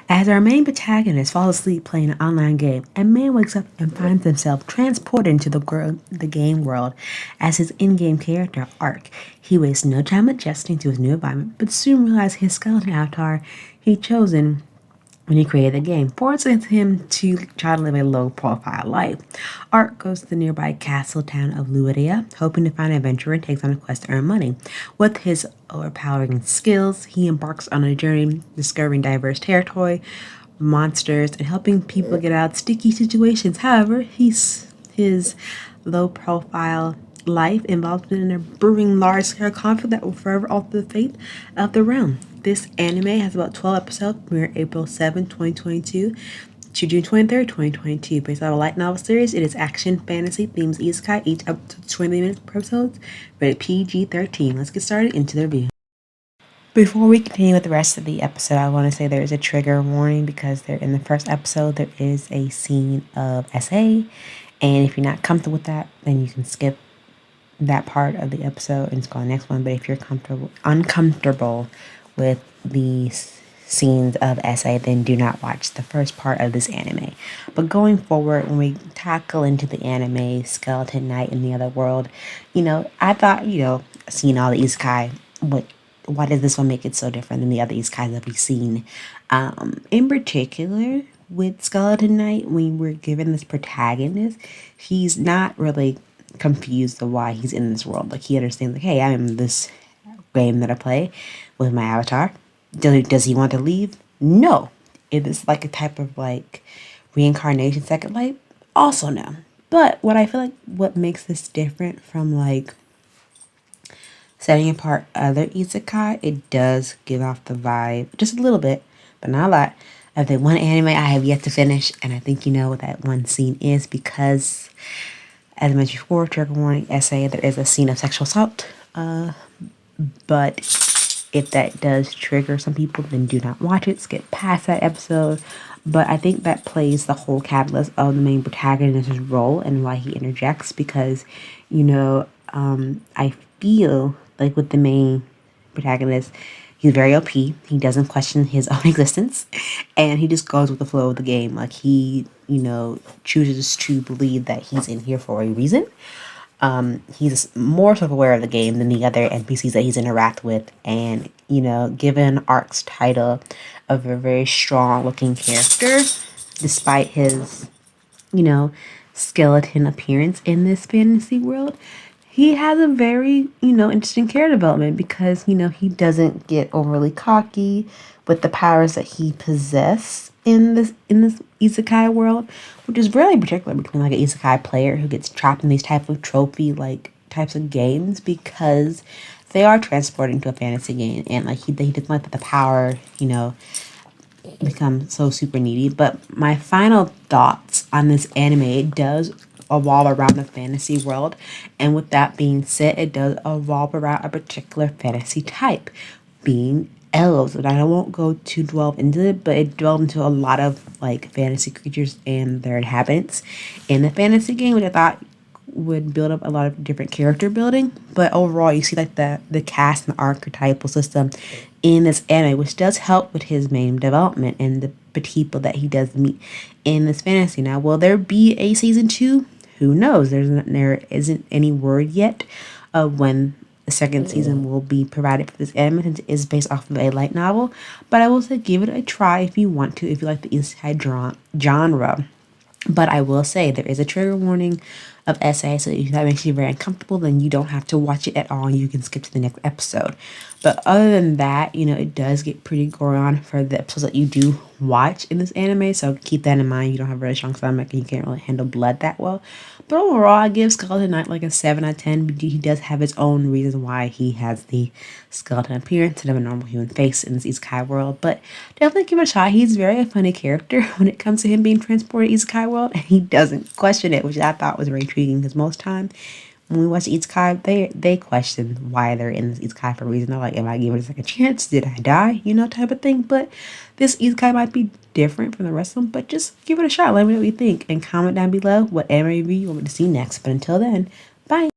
As our main protagonist falls asleep playing an online game, a man wakes up and finds himself transported into the game world as his in-game character Ark. He wastes no time adjusting to his new environment, but soon realizes his skeleton avatar he'd chosen when he created the game forces him to try to live a low-profile life. Art goes to the nearby castle town of Luidia, hoping to find an adventurer and takes on a quest to earn money. With his overpowering skills, he embarks on a journey discovering diverse territory, monsters, and helping people get out of sticky situations. However, his low-profile life involves him in a brewing large-scale conflict that will forever alter the fate of the realm. This anime has about 12 episodes, premiered April 7, 2022 to June 23rd, 2022. Based on a light novel series, it is action, fantasy, themes, isekai, each up to 20 minutes per episode, rated PG-13. Let's get started into the review. Before we continue with the rest of the episode, I want to say there is a trigger warning because in the first episode there is a scene of SA, and if you're not comfortable with that, then you can skip that part of the episode and just go on the next one. But if you're uncomfortable with the scenes of SA, then do not watch the first part of this anime. But going forward, when we tackle into the anime Skeleton Knight in the Other World, I thought, seeing all the isekai, why does this one make it so different than the other isekais that we've seen? In particular, with Skeleton Knight, when we're given this protagonist, he's not really confused of why he's in this world. Like, he understands, like, hey, I'm in this game that I play with my avatar. Does he want to leave? No. If it's like a type of like reincarnation, second life, also no. But what I feel like what makes this different from like setting apart other isekai, it does give off the vibe just a little bit, but not a lot, of the one anime I have yet to finish, and I think you know what that one scene is because, as I mentioned before, trigger warning, SA, there is a scene of sexual assault. But if that does trigger some people, then do not watch it. Skip past that episode. But I think that plays the whole catalyst of the main protagonist's role and why he interjects because, I feel like with the main protagonist, he's very OP. He doesn't question his own existence, and he just goes with the flow of the game. Like he, chooses to believe that he's in here for a reason. He's more self-aware of the game than the other NPCs that he's interact with, and given Ark's title of a very strong-looking character, despite his, skeleton appearance in this fantasy world, he has a very, interesting character development because, he doesn't get overly cocky with the powers that he possesses in this isekai world, which is really particular between like an isekai player who gets trapped in these type of trophy like types of games because they are transported into a fantasy game, and like he doesn't like that the power, become so super needy. But my final thoughts on this anime, it does evolve around the fantasy world, and with that being said, it does evolve around a particular fantasy type, being elves. And I won't go too delve into it, but it delved into a lot of like fantasy creatures and their inhabitants in the fantasy game, which I thought would build up a lot of different character building. But overall, you see like the cast and the archetypal system in this anime, which does help with his main development and the people that he does meet in this fantasy. Now, will there be a season 2? Who knows? There isn't any word yet of when the second season will be provided for this anime, since it is based off of a light novel. But I will say give it a try if you want to, if you like the isekai genre. But I will say there is a trigger warning of SA, so if that makes you very uncomfortable, then you don't have to watch it at all. You can skip to the next episode. But other than that, it does get pretty gory on for the episodes that you do watch in this anime. So keep that in mind. You don't have a really strong stomach and you can't really handle blood that well. But overall, I give Skeleton Knight like a 7 out of 10. But he does have his own reason why he has the skeleton appearance instead of a normal human face in this isekai world. But definitely give it a shot. He's very a funny character when it comes to him being transported isekai world, and he doesn't question it, which I thought was very intriguing because most time when we watch isekai, they question why they're in this isekai for a reason. They're like, am I giving it a second chance? Did I die? Type of thing. But this isekai might be different from the rest of them, but just give it a shot. Let me know what you think and comment down below what anime review you want me to see next. But until then, bye.